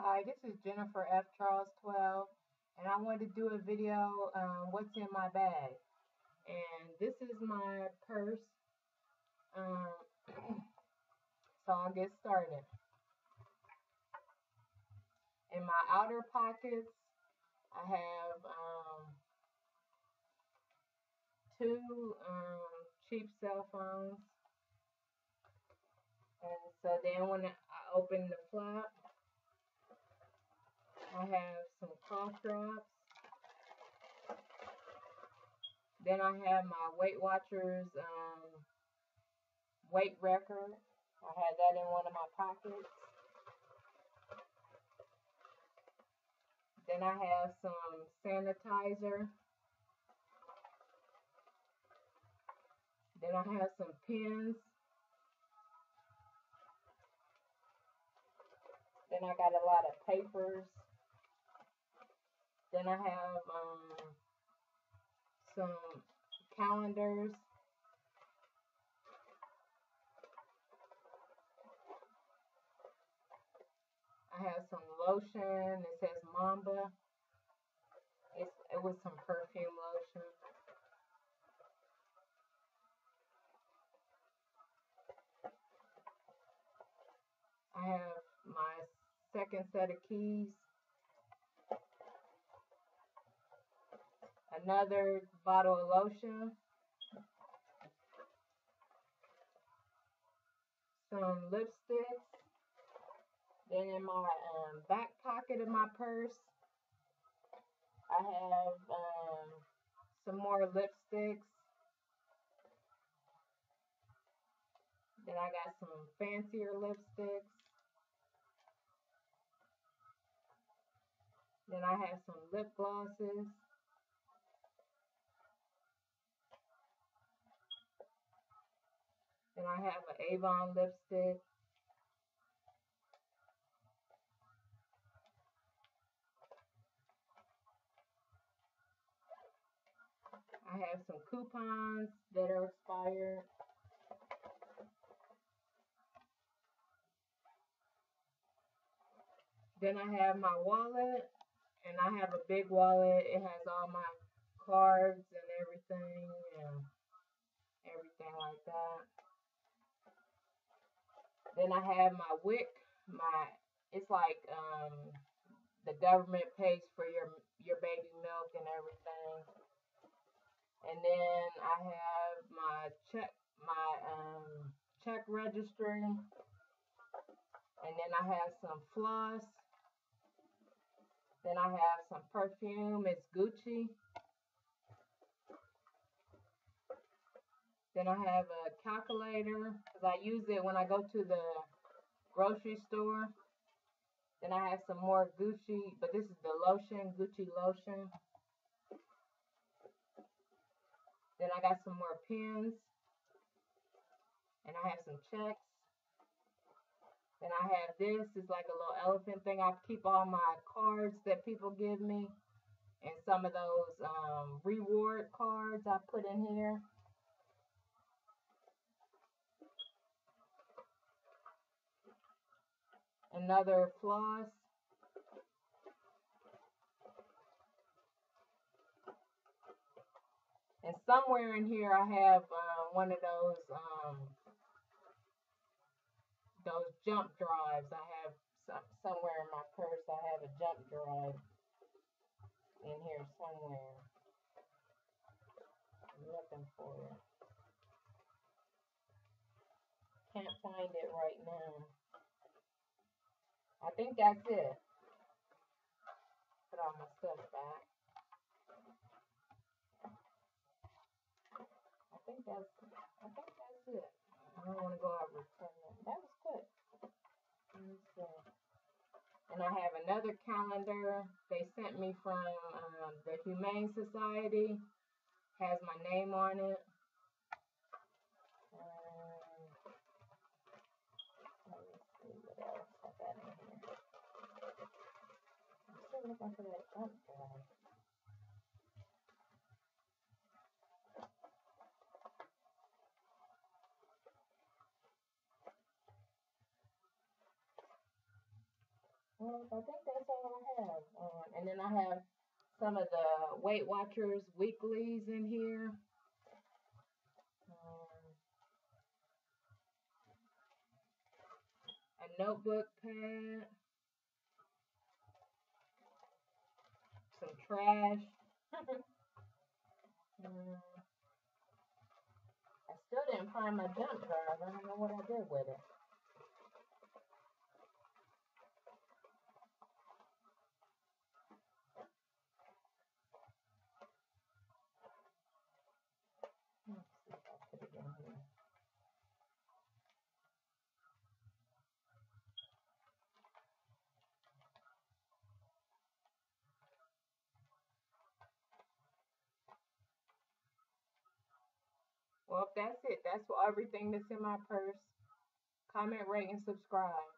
Hi, this is Jennifer F. Charles 12, and I wanted to do a video what's in my bag. And this is my purse. Um, so I'll get started. In my outer pockets, I have two cheap cell phones. And so then when I open the flap, I have some cough drops. Then I have my Weight Watchers weight record. I had that in one of my pockets. Then I have some sanitizer. Then I have some pens. Then I got a lot of papers. Then I have some calendars. I have some lotion. It says Mamba. It was some perfume lotion. I have my second set of keys. Another bottle of lotion. Some lipsticks. Then in my back pocket of my purse, I have some more lipsticks. Then I got some fancier lipsticks. Then I have some lip glosses. Then I have an Avon lipstick. I have some coupons that are expired. Then I have my wallet, and I have a big wallet. It has all my cards and everything like that. Then I have my WIC. It's like the government pays for your baby milk and everything. And then I have my check registry. And then I have some floss. Then I have some perfume. It's Gucci. Then I have a calculator because I use it when I go to the grocery store. Then I have some more Gucci, but this is the lotion, Gucci lotion. Then I got some more pens. And I have some checks. Then I have this. It's like a little elephant thing. I keep all my cards that people give me. And some of those reward cards I put in here. Another floss. And somewhere in here I have one of those jump drives. I have somewhere in my purse. I have a jump drive in here somewhere. I'm looking for it. Can't find it right now. I think that's it. Put all my stuff back. I think that's it. I don't want to go out and return it. That was good. Let me see. And I have another calendar they sent me from the Humane Society. Has my name on it. Let me see what else I got in here. I'm still looking for that jump drive. I think that's all I have. And then I have some of the Weight Watchers weeklies in here. A notebook pad. Some trash. I still didn't find my jump drive. I don't know what I did with it. Let's see if I put it in here. Well, that's it. That's everything that's in my purse. Comment, rate, and subscribe.